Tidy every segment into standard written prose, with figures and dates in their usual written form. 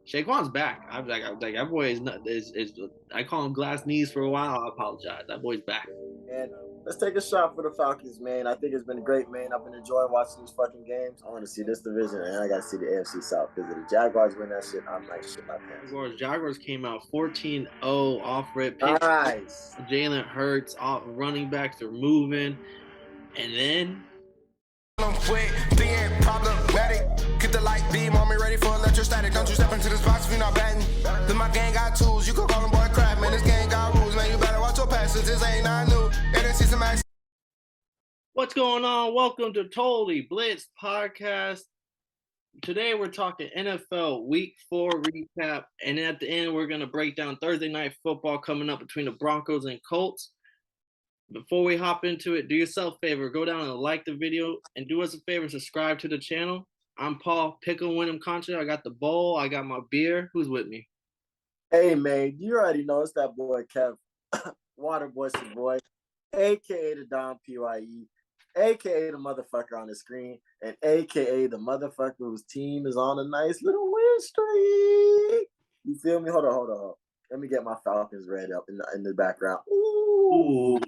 Saquon's back. I was like, that boy is not. Is I call him glass knees for a while. I apologize. That boy's back. And let's take a shot for the Falcons, man. I think it's been great, man. I've been enjoying watching these fucking games. I want to see this division, and I got to see the AFC South because if the Jaguars win that shit, I'm like shit my pants. Jaguars came out 14-0 off rip pick. Nice. Jalen Hurts, off running backs are moving, and then Quick, being problematic. Get the light beam on me, ready for electrostatic. Don't you step into this box if you're not batting. Then my gang got tools, you can call them boy crap, man. This gang got rules, man. You better watch your passes. This ain't not new. And it's season max. what's going on? Welcome to Totally Blitz Podcast. Today we're talking NFL Week 4 recap, and at the end we're gonna break down Thursday night football coming up between the Broncos and Colts. Before we hop into it, do yourself a favor, go down and like the video, and do us a favor, subscribe to the channel. I'm Paul Pickle Winham Contra. I got the bowl, I got my beer. Who's with me? Hey, man, you already know it's that boy Kev, Water Boy, boy, aka the Don Pye, aka the motherfucker on the screen, and aka the motherfucker whose team is on a nice little win streak. You feel me? Hold on. Let me get my Falcons red up in the background. Ooh.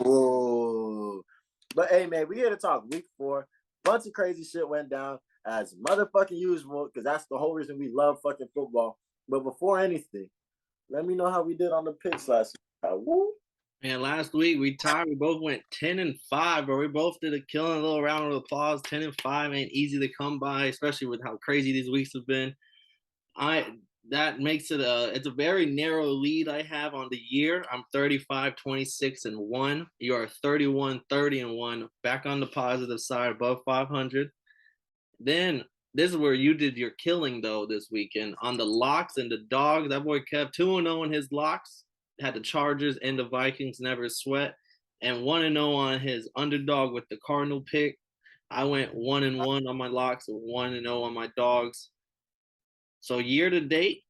But hey, man, we here to talk week 4. Bunch of crazy shit went down as motherfucking usual, because that's the whole reason we love fucking football. But before anything, let me know how we did on the picks last week. Woo. Man, last week we tied. We both went 10-5, but we both did a killing. A little round of applause. 10-5 ain't easy to come by, especially with how crazy these weeks have been. That makes it it's a very narrow lead I have on the year. I'm 35-26-1. You are 31-30-1, back on the positive side, above 500. Then this is where you did your killing though this weekend on the locks and the dogs. That boy kept 2-0 in his locks. Had the Chargers and the Vikings never sweat, and 1-0 on his underdog with the Cardinal pick. I went 1-1 on my locks, 1-0 on my dogs. So year to date,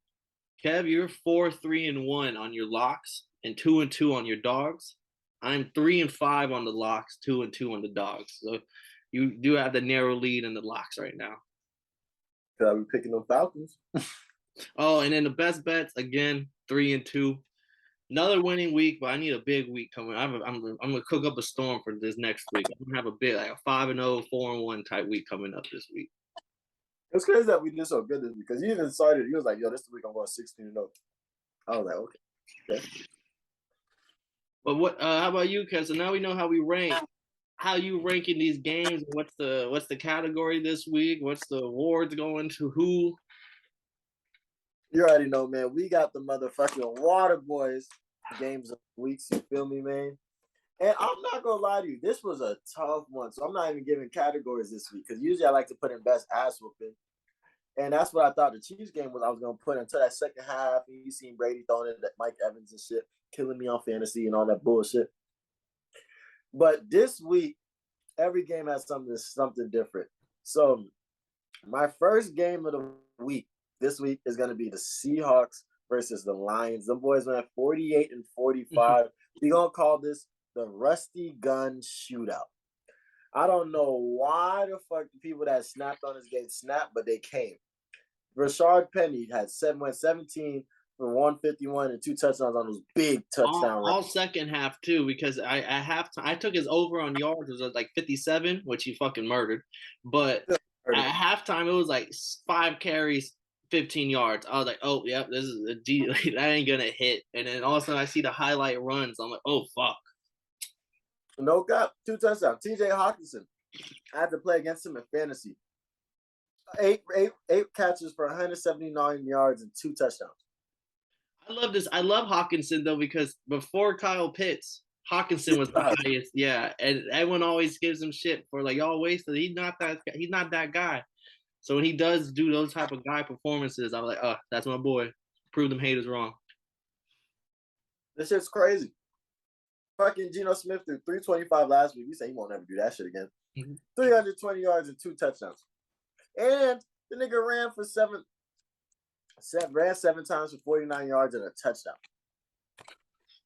Kev, you're 4-3-1 on your locks and 2-2 on your dogs. I'm 3-5 on the locks, 2-2 on the dogs. So you do have the narrow lead in the locks right now. I'll be picking them Falcons. Oh, and then the best bets again, 3-2. Another winning week, but I need a big week coming. I'm gonna cook up a storm for this next week. I'm gonna have a big, like a 5-0, 4-1 type week coming up this week. It's crazy that we did so good this week because he even started. He was like, "Yo, this week I'm going 16-0." I was like, "Okay." But what? How about you, Kev? So now we know how we rank. How you ranking these games? What's the category this week? What's the awards going to who? You already know, man. We got the motherfucking Water Boys games of weeks. You feel me, man? And I'm not gonna lie to you, this was a tough one. So I'm not even giving categories this week because usually I like to put in best ass whooping. And that's what I thought the Chiefs game was. I was gonna put until that second half. And you seen Brady throwing it at Mike Evans and shit, killing me on fantasy and all that bullshit. But this week, every game has something different. So my first game of the week this week is gonna be the Seahawks versus the Lions. Them boys went 48-45. We're gonna call this the Rusty Gun Shootout. I don't know why the fuck the people that snapped on this game snapped, but they came. Rashard Penny had 17 for 151 and 2 touchdowns on those big touchdown all second half too, because I took his over on yards. It was like 57, which he fucking murdered. But at halftime, it was like 5 carries, 15 yards. I was like, oh, yep, this is a G. That ain't gonna hit. And then all of a sudden, I see the highlight runs. I'm like, oh fuck. No cap, 2 touchdowns. TJ Hawkinson, I had to play against him in fantasy. 8 catches for 179 yards and 2 touchdowns. I love this. I love Hawkinson though, because before Kyle Pitts, Hawkinson was the highest. Yeah, and everyone always gives him shit for like y'all wasted. He's not that guy. So when he does do those type of guy performances, I'm like, oh, that's my boy. Prove them haters wrong. This shit's crazy. Fucking Geno Smith threw 325 last week. We say he won't ever do that shit again. 320 yards and 2 touchdowns. And the nigga ran 7 times for 49 yards and a touchdown.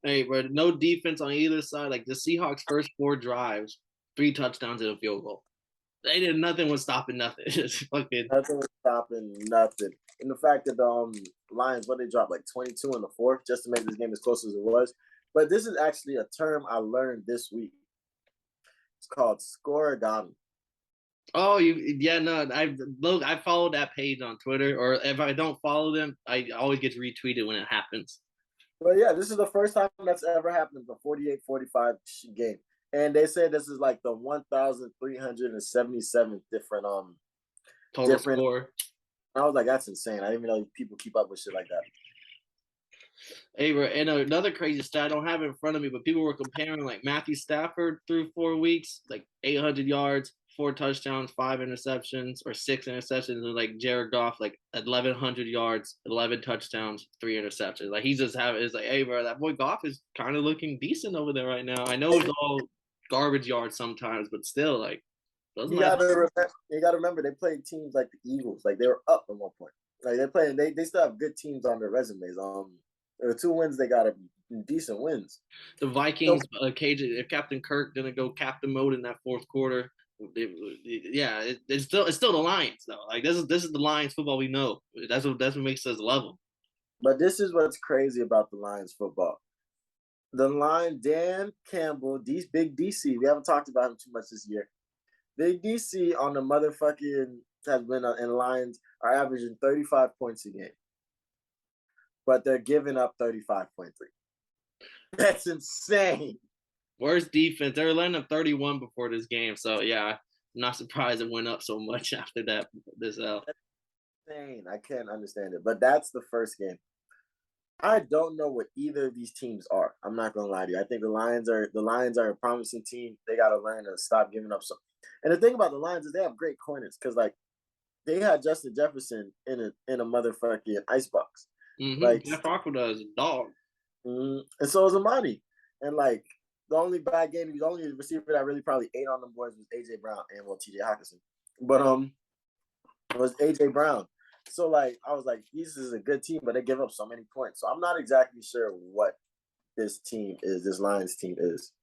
Hey, but no defense on either side. Like the Seahawks' first 4 drives, 3 touchdowns and a field goal. Nothing was stopping nothing. Just fucking. Nothing was stopping nothing. And the fact that the Lions, what they dropped like 22 in the fourth just to make this game as close as it was. But this is actually a term I learned this week. It's called scoregami. Oh, I follow that page on Twitter, or if I don't follow them, I always get retweeted when it happens. But yeah, this is the first time that's ever happened in the 48-45 game. And they said this is like the 1,377 different Total score. I was like, that's insane. I didn't even know people keep up with shit like that. Hey, and another crazy stat I don't have it in front of me, but people were comparing like Matthew Stafford through 4 weeks, like 800 yards, 4 touchdowns, 5 interceptions, or 6 interceptions, and like Jared Goff, like 1,100 yards, 11 touchdowns, 3 interceptions. Like he's just having, it's like, hey, bro, that boy Goff is kind of looking decent over there right now. I know it's all garbage yards sometimes, but still, like, you gotta remember they played teams like the Eagles, like they were up at one point. Like they still have good teams on their resumes. There were 2 wins, they got decent wins. The Vikings, if Captain Kirk didn't go captain mode in that fourth quarter, it's still the Lions though. Like this is the Lions football we know. That's what makes us love them. But this is what's crazy about the Lions football. The line, Dan Campbell, Big DC. We haven't talked about him too much this year. Big DC on the motherfucking has been in Lions are averaging 35 points a game, but they're giving up 35.3. That's insane. Worst defense. They were letting up 31 before this game, so yeah, I'm not surprised it went up so much after that. This L. That's insane. I can't understand it, but that's the first game. I don't know what either of these teams are. I'm not gonna lie to you. I think the Lions are a promising team. They got to learn to stop giving up some. And the thing about the Lions is they have great corners because like they had Justin Jefferson in a motherfucking icebox. Mm-hmm. Like Jeff Rockwell does a dog. Mm-hmm. And so is Amani. And like the only bad game, the only receiver that really probably ate on them boys was AJ Brown and TJ Hawkinson. But it was AJ Brown. So like I was like, this is a good team, but they give up so many points. So I'm not exactly sure what this Lions team is.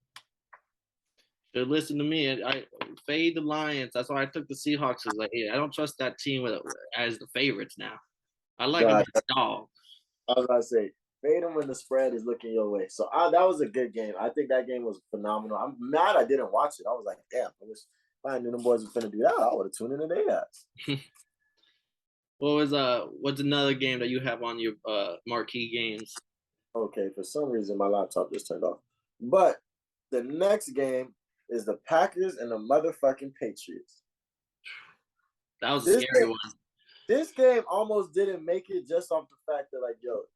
Should listen to me. I fade the Lions. That's why I took the Seahawks. As like, I don't trust that team as the favorites now. I like them as a dog. I was about to say, fade them when the spread is looking your way. So that was a good game. I think that game was phenomenal. I'm mad I didn't watch it. I was like, damn, if I knew them boys were finna do that, I would have tuned into their ass. What's another game that you have on your marquee games? Okay, for some reason my laptop just turned off. But the next game is the Packers and the motherfucking Patriots. That was a scary one. This game almost didn't make it just off the fact that, like, yo,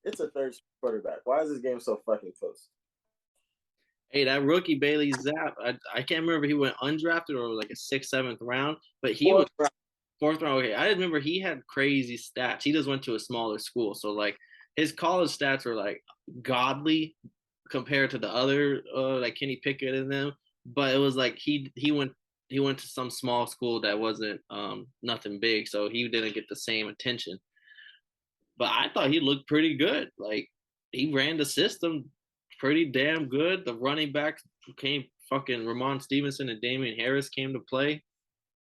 it's a third quarterback. Why is this game so fucking close? Hey, that rookie Bailey Zapp, I can't remember if he went undrafted or like a 6th, 7th round, but he was fourth round. Okay, I remember he had crazy stats. He just went to a smaller school, so like his college stats were like godly compared to the other like Kenny Pickett and them. But it was like he went to some small school that wasn't nothing big, so he didn't get the same attention. But I thought he looked pretty good. Like he ran the system pretty damn good. The running backs came fucking Ramon Stevenson and Damian Harris came to play.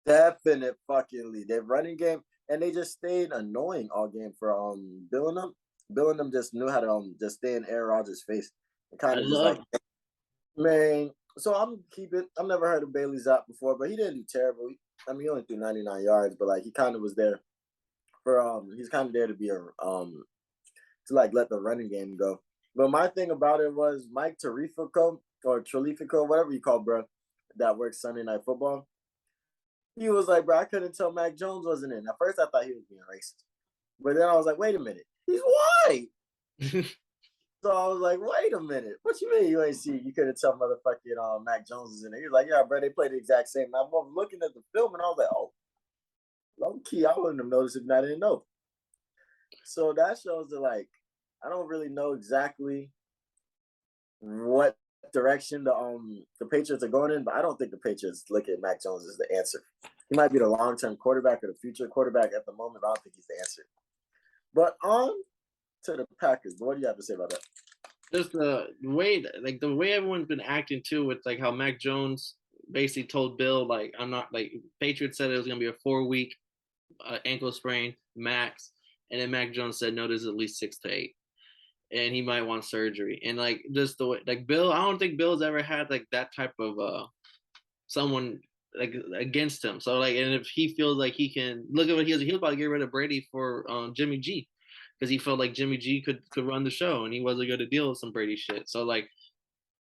Definitely. Their running game, and they just stayed annoying all game for Billingham. Billingham just knew how to just stay in Aaron Rodgers' face. Kind of just like, man. So I've never heard of Bailey Zapp before, but he didn't do terrible. I mean, he only threw 99 yards, but like he kind of was there for he's kind of there to be to like let the running game go. But my thing about it was Mike Tirifico or Trelifico, whatever you call bro, that works Sunday Night Football. He was like, bro, I couldn't tell Mac Jones wasn't in. At first, I thought he was being racist. But then I was like, wait a minute. He's white. So I was like, wait a minute. What you mean you ain't see? You couldn't tell motherfucking Mac Jones is in it. He was like, yeah, bro, they played the exact same. And I was looking at the film, and I was like, oh, low key, I wouldn't have noticed if I didn't know. So that shows that, like, I don't really know exactly what direction the Patriots are going in, but I don't think the Patriots look at Mac Jones as the answer. He might be the long-term quarterback or the future quarterback at the moment, but I don't think he's the answer. But on to the Packers. What do you have to say about that? Just the way everyone's been acting too with like how Mac Jones basically told Bill, like, I'm not, like, Patriots said it was going to be a 4-week ankle sprain max. And then Mac Jones said, no, there's at least 6 to 8. And he might want surgery. And, like, just the way, like, Bill, I don't think Bill's ever had, like, that type of someone, like, against him. So, like, and if he feels like he can, look at what he was about to get rid of Brady for Jimmy G. Because he felt like Jimmy G could run the show, and he wasn't going to deal with some Brady shit. So, like,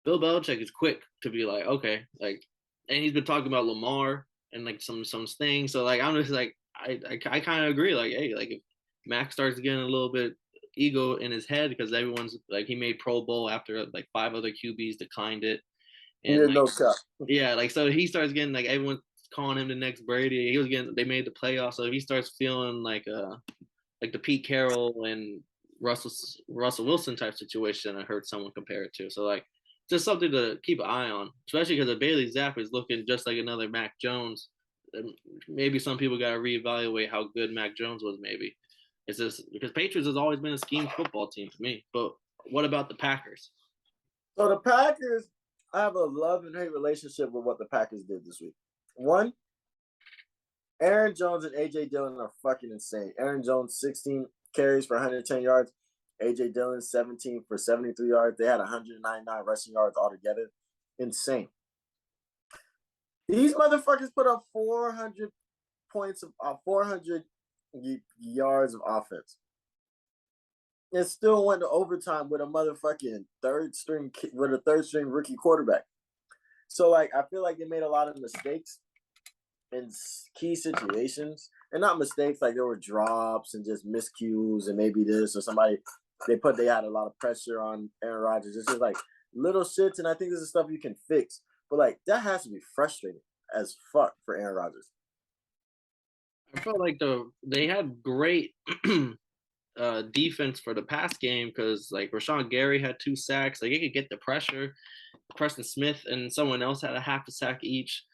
Bill Belichick is quick to be like, okay, like, and he's been talking about Lamar and, like, some things. So, like, I'm just like, I kind of agree. Like, hey, like, if Mac starts getting a little bit ego in his head because everyone's like, he made Pro Bowl after like 5 other QBs declined it, and like, no cap. yeah, like, so he starts getting, like, everyone's calling him the next Brady. They made the playoffs, so if he starts feeling like the Pete Carroll and Russell Wilson type situation, I heard someone compare it to. So, like, just something to keep an eye on, especially because Bailey Zappi is looking just like another Mac Jones. And maybe some people got to reevaluate how good Mac Jones was. Maybe it's just because Patriots has always been a scheme football team for me. But what about the Packers? So the Packers, I have a love and hate relationship with what the Packers did this week. One, Aaron Jones and A.J. Dillon are fucking insane. Aaron Jones, 16 carries for 110 yards. A.J. Dillon, 17 for 73 yards. They had 199 rushing yards altogether. Insane. These motherfuckers put up 400 points of 400 yards of offense. It still went to overtime with a motherfucking third string rookie quarterback. So, like, I feel like they made a lot of mistakes in key situations, and not mistakes like there were drops and just miscues and maybe this or somebody they had a lot of pressure on Aaron Rodgers. It's just like little shits, and I think this is stuff you can fix. But, like, that has to be frustrating as fuck for Aaron Rodgers. I felt like they had great defense for the pass game because, like, Rashawn Gary had 2 sacks. Like, he could get the pressure. Preston Smith and someone else had a half a sack each.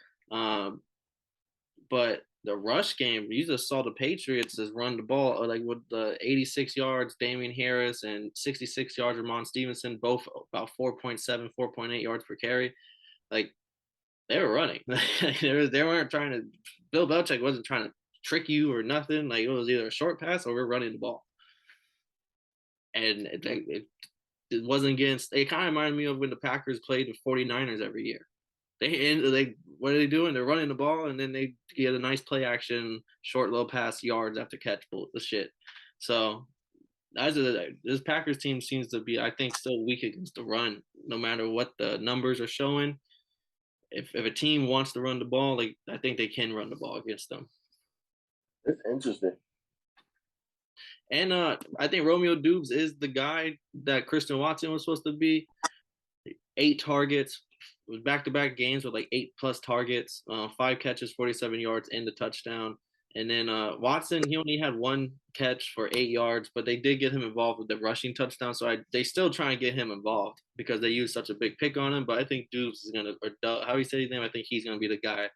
But the rush game, you just saw the Patriots just run the ball, like, with the 86 yards, Damian Harris, and 66 yards, Ramon Stevenson, both about 4.7, 4.8 yards per carry. Like, they were running. They weren't trying to. Bill Belichick wasn't trying to trick you or nothing. Like, it was either a short pass or we're running the ball. And it wasn't against. It kind of reminded me of when the Packers played the 49ers every year. What are they doing? They're running the ball, and then they get a nice play action, short little pass, yards after catch, the shit. So this Packers team seems to be, I think, still weak against the run, no matter what the numbers are showing. If a team wants to run the ball, like, I think they can run the ball against them. It's interesting. And I think Romeo Dubes is the guy that Christian Watson was supposed to be. 8 targets, back-to-back games with like 8+ targets, 5 catches, 47 yards, and the touchdown. And then Watson, he only had 1 catch for 8 yards, but they did get him involved with the rushing touchdown. So they still try and get him involved because they used such a big pick on him. But I think Dubes is gonna, or how he say his name, I think he's gonna be the guy.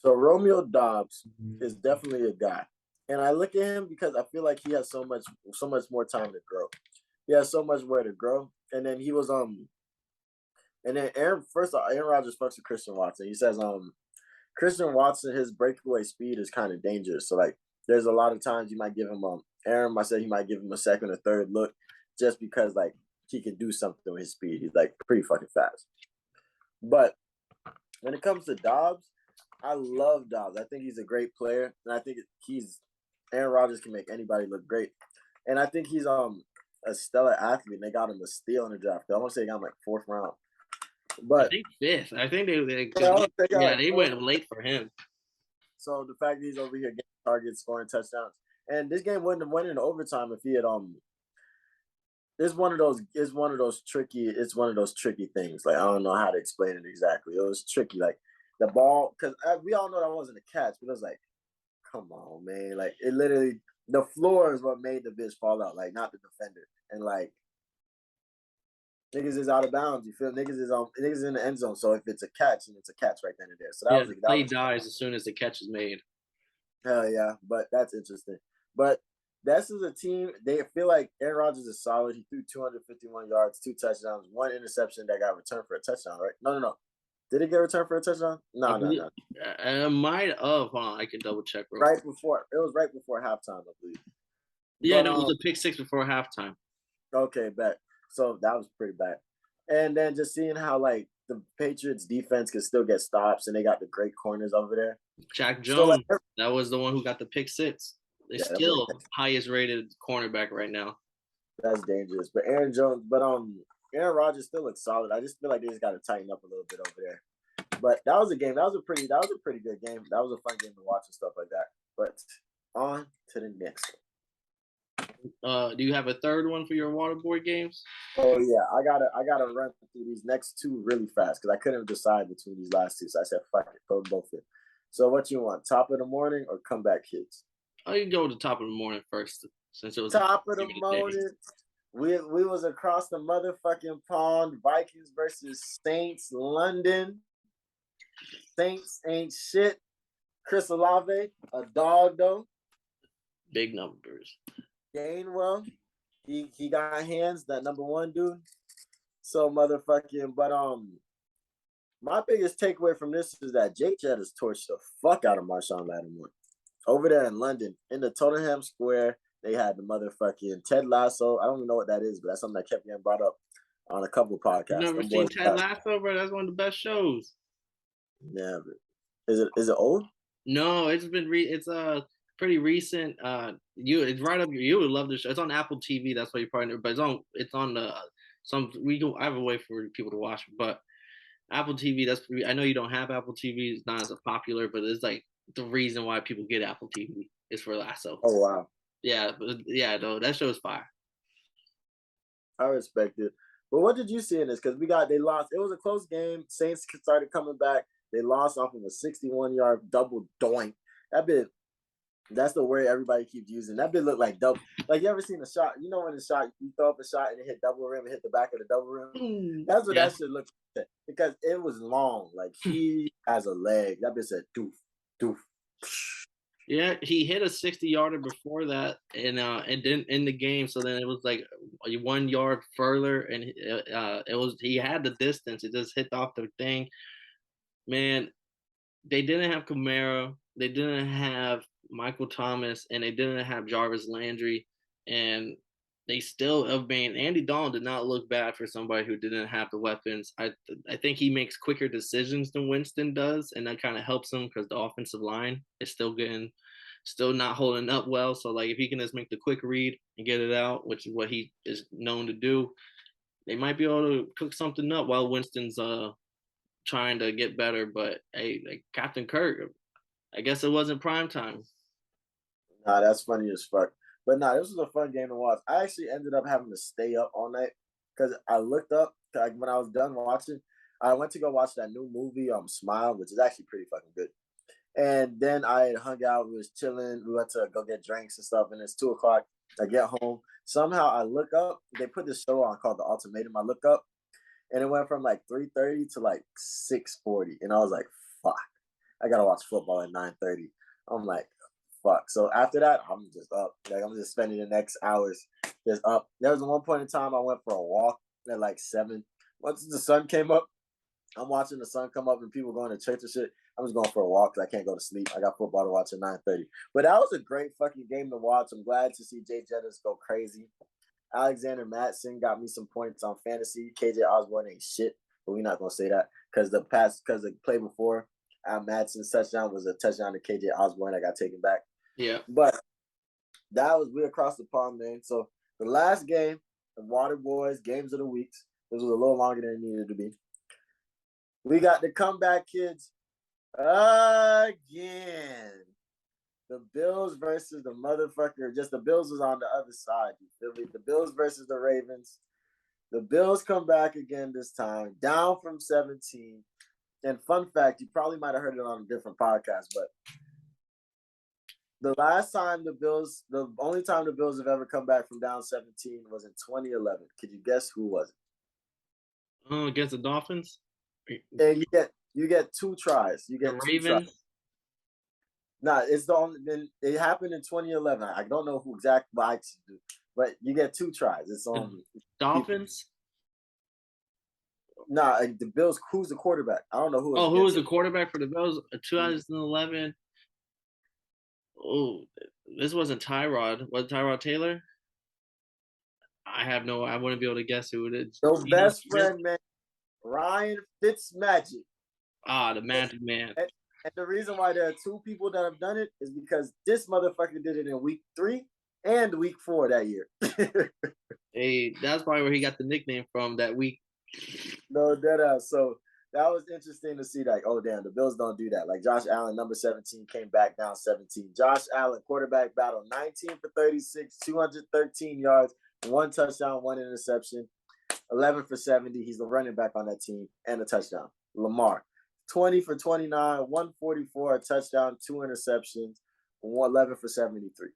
So Romeo Doubs is definitely a guy, and I look at him because I feel like he has so much more time to grow. He has so much way to grow, and then he was and then Aaron Rodgers fucks with Christian Watson. He says Christian Watson, his breakaway speed is kind of dangerous. So, like, there's a lot of times you might give him Aaron might say he might give him a second or third look just because, like, he can do something with his speed. He's, like, pretty fucking fast. But when it comes to Dobbs, I love Dobbs. I think he's a great player, and I think Aaron Rodgers can make anybody look great. And I think he's a stellar athlete, and they got him a steal in the draft. I want to say he got him like 4th round. But I think 5th. I think they went late for him. So the fact that he's over here getting targets, scoring touchdowns, and this game wouldn't have went in overtime if he had It's one of those tricky things. Like, I don't know how to explain it exactly. It was tricky. Like, the ball, because we all know that wasn't a catch, but it was like, come on, man. Like, it literally, the floor is what made the bitch fall out, like, not the defender. And, like, niggas is out of bounds. You feel? Niggas is in the end zone. So if it's a catch, and it's a catch right then and there. So that play dies as soon as the catch is made. Hell yeah, but that's interesting. But this is a team. They feel like Aaron Rodgers is solid. He threw 251 yards, 2 touchdowns, 1 interception that got returned for a touchdown. Right? No. Did it get returned for a touchdown? No. It might have. Hold on, I can double check. It was right before halftime, I believe. Yeah, no, it was a pick six before halftime. Okay, bet. So that was pretty bad. And then just seeing how like the Patriots defense can still get stops, and they got the great corners over there. Jack Jones, that was the one who got the pick six. They're still highest rated cornerback right now. That's dangerous. But Aaron Rodgers still looks solid. I just feel like they just got to tighten up a little bit over there. But that was a game. That was a pretty good game. That was a fun game to watch and stuff like that. But on to the next one. Do you have a third one for your Waterboy games? Oh yeah, I gotta run through these next two really fast because I couldn't decide between these last two. So I said, fuck it, put them both in. So what you want? Top of the morning or comeback kids? Oh, you can go to the top of the morning first, since it was top of the morning. We was across the motherfucking pond. Vikings versus Saints, London. Saints ain't shit. Chris Olave, a dog though. Big numbers. Gainwell, he got hands, that number one dude. So motherfucking, but my biggest takeaway from this is that Jake Jett has torched the fuck out of Marshawn Lattimore. Over there in London, in the Tottenham Square, they had the motherfucking Ted Lasso. I don't even know what that is, but that's something that kept getting brought up on a couple podcasts. You never seen Ted Lasso, bro? That's one of the best shows. Yeah, but is it old? No, it's been it's pretty recent. It's right up you would love the show. It's on Apple TV. That's why you probably never. But it's on the I have a way for people to watch it, but Apple TV. I know you don't have Apple TV. It's not as popular, but it's like the reason why people get Apple TV is for Lasso. Oh wow. Yeah, no, that show is fire. I respect it. But what did you see in this? Because they lost. It was a close game. Saints started coming back. They lost off of a 61-yard double doink. That's the word everybody keeps using. That bit looked like double. Like, you ever seen a shot? You know when the shot, you throw up a shot and it hit double rim and hit the back of the double rim? That's what that shit looked like. Because it was long. Like, he has a leg. That bit said doof, doof. Yeah, he hit a 60-yarder before that, and didn't end the game. So then it was like 1 yard further, and he had the distance. It just hit off the thing. Man, they didn't have Kamara, they didn't have Michael Thomas, and they didn't have Jarvis Landry, and they still have been. Andy Dalton did not look bad for somebody who didn't have the weapons. I think he makes quicker decisions than Winston does, and that kind of helps him because the offensive line is still not holding up well. So like if he can just make the quick read and get it out, which is what he is known to do, they might be able to cook something up while Winston's trying to get better. But hey, like Captain Kirk, I guess it wasn't prime time. Nah, that's funny as fuck. But nah, this was a fun game to watch. I actually ended up having to stay up all night because I looked up, like when I was done watching, I went to go watch that new movie, Smile, which is actually pretty fucking good. And then I had hung out, we was chilling, we went to go get drinks and stuff, and it's 2:00. I get home. Somehow I look up, they put this show on called The Ultimatum. I look up, and it went from like 3:30 to like 6:40. And I was like, fuck, I gotta watch football at 9:30. I'm like, fuck. So after that, I'm just up. Like I'm just spending the next hours just up. There was one point in time I went for a walk at like 7. Once the sun came up, I'm watching the sun come up and people going to church and shit. I'm just going for a walk because I can't go to sleep. I got football to watch at 9:30. But that was a great fucking game to watch. I'm glad to see Jay Jettis go crazy. Alexander Mattson got me some points on fantasy. KJ Osborne ain't shit, but we're not going to say that because the play before Madsen's touchdown was a touchdown to KJ Osborne that got taken back. Yeah. But we across the pond, man. So the last game, the Water Boys, games of the weeks. This was a little longer than it needed to be. We got the comeback kids again. The Bills versus the motherfucker. Just the Bills was on the other side. You feel me? The Bills versus the Ravens. The Bills come back again this time, down from 17. And fun fact, you probably might have heard it on a different podcast, but the only time the Bills have ever come back from down 17 was in 2011. Could you guess who was it? Against the Dolphins? And you get 2 tries. You get the Ravens? Nah, it happened in 2011. I don't know who exactly, but you get 2 tries. It's on Dolphins? Nah, the Bills. Who's the quarterback? I don't know who. Oh, who was the quarterback for the Bills? 2011. Oh, this wasn't Tyrod. Was it Tyrod Taylor? I wouldn't be able to guess who it is. Your best friend, man, Ryan Fitzmagic. Ah, the Magic Man. And the reason why there are two people that have done it is because this motherfucker did it in week 3 and week 4 that year. Hey, that's probably where he got the nickname from that week. No, deadass. So that was interesting to see. Like, oh damn, the Bills don't do that. Like Josh Allen, number 17, came back down 17. Josh Allen, quarterback battle, 19 for 36, 213 yards, 1 touchdown, 1 interception, 11 for 70. He's the running back on that team and a touchdown. Lamar, 20 for 29, 144, a touchdown, 2 interceptions, 11 for 73.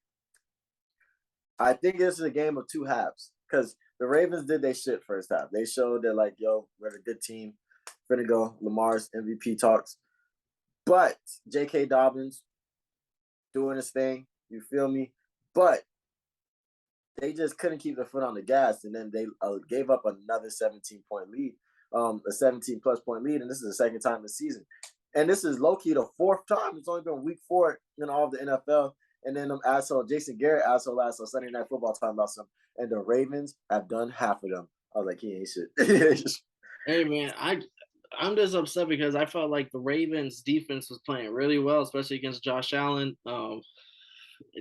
I think this is a game of 2 halves because the Ravens did their shit first half. They showed that, like, yo, we're a good team. We're going to go Lamar's MVP talks. But J.K. Dobbins doing his thing. You feel me? But they just couldn't keep their foot on the gas, and then they gave up another 17-point lead, a 17-plus point lead, and this is the second time this season. And this is low-key the 4th time. It's only been week 4 in all of the NFL. And then Jason Garrett asshole last on Sunday Night Football talking about some, and the Ravens have done half of them. I was like, he ain't shit. Hey man, I'm just upset because I felt like the Ravens defense was playing really well, especially against Josh Allen.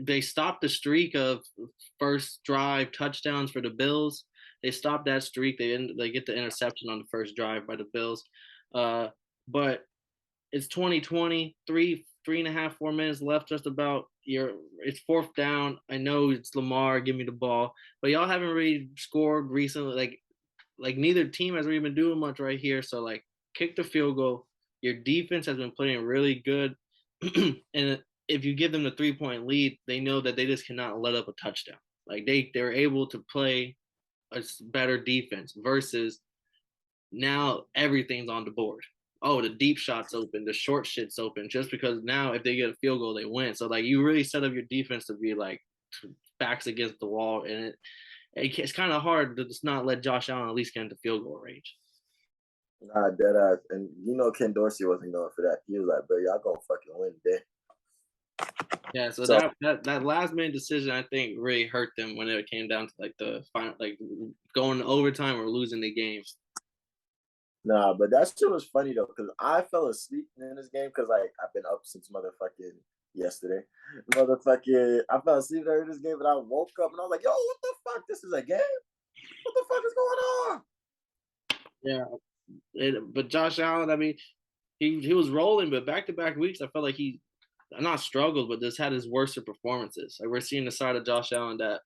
They stopped the streak of first drive touchdowns for the Bills. They stopped that streak. They get the interception on the first drive by the Bills. But it's 2020, 3.5, 4 minutes left, just about. It's 4th down. I know it's Lamar, give me the ball, but y'all haven't really scored recently. Like neither team has really been doing much right here. So like, kick the field goal. Your defense has been playing really good, and if you give them the 3-point lead, they know that they just cannot let up a touchdown. Like they're able to play a better defense versus now everything's on the board. Oh, the deep shot's open, the short shit's open, just because now if they get a field goal, they win. So like you really set up your defense to be like backs against the wall, and it's kind of hard to just not let Josh Allen at least get into field goal range. Nah, deadass. And you know Ken Dorsey wasn't going for that. He was like, bro, y'all gonna fucking win today. Yeah, so that last minute decision I think really hurt them when it came down to like the final, like going to overtime or losing the games. Nah, but that shit was funny though, because I fell asleep in this game because like I've been up since motherfucking yesterday. I fell asleep during this game, and I woke up and I was like, yo, what the fuck? This is a game? What the fuck is going on? Yeah, but Josh Allen, I mean, he was rolling, but back-to-back weeks, I felt like he not struggled, but just had his worst performances. Like we're seeing the side of Josh Allen that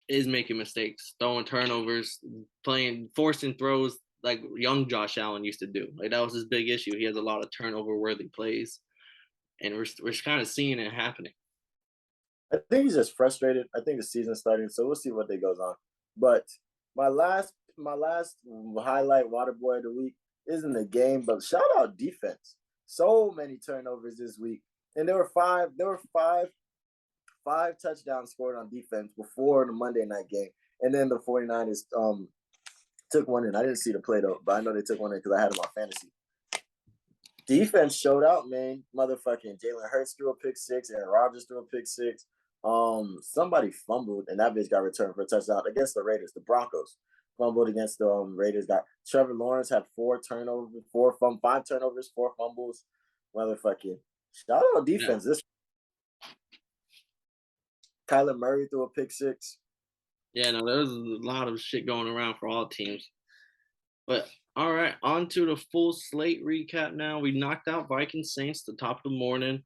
is making mistakes, throwing turnovers, forcing throws like young Josh Allen used to do. Like that was his big issue. He has a lot of turnover-worthy plays, and we're kind of seeing it happening. I think he's just frustrated. I think the season's starting, so we'll see what they goes on. But my last highlight Waterboy of the week isn't the game, but shout out defense. So many turnovers this week, and there were five touchdowns scored on defense before the Monday night game, and then the 49ers took one in. I didn't see the play though, but I know they took one in because I had them on fantasy. Defense showed out, man. Motherfucking Jalen Hurts threw a pick 6, and Rodgers threw a pick 6. Somebody fumbled, and that bitch got returned for a touchdown against the Raiders. The Broncos fumbled against the Raiders. Trevor Lawrence had 5 turnovers, 4 fumbles. Motherfucking shout out defense. This Kyler Murray threw a pick 6. Yeah, no, there's a lot of shit going around for all teams. But all right, on to the full slate recap now. We knocked out Vikings Saints the top of the morning.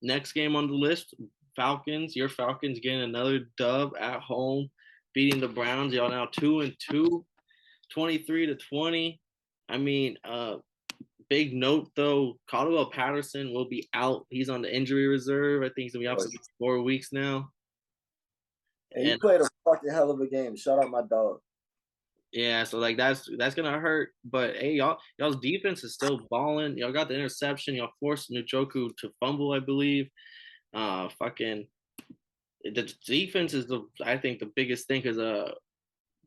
Next game on the list, Falcons. Your Falcons getting another dub at home, beating the Browns. Y'all now 2-2, 23-20. I mean, big note though, Caldwell Patterson will be out. He's on the injury reserve. I think he's gonna be out for 4 weeks now. And he played a fucking hell of a game. Shout out my dog. Yeah, so like that's gonna hurt. But hey, y'all's defense is still balling. Y'all got the interception. Y'all forced Njoku to fumble, I believe. The defense is I think the biggest thing because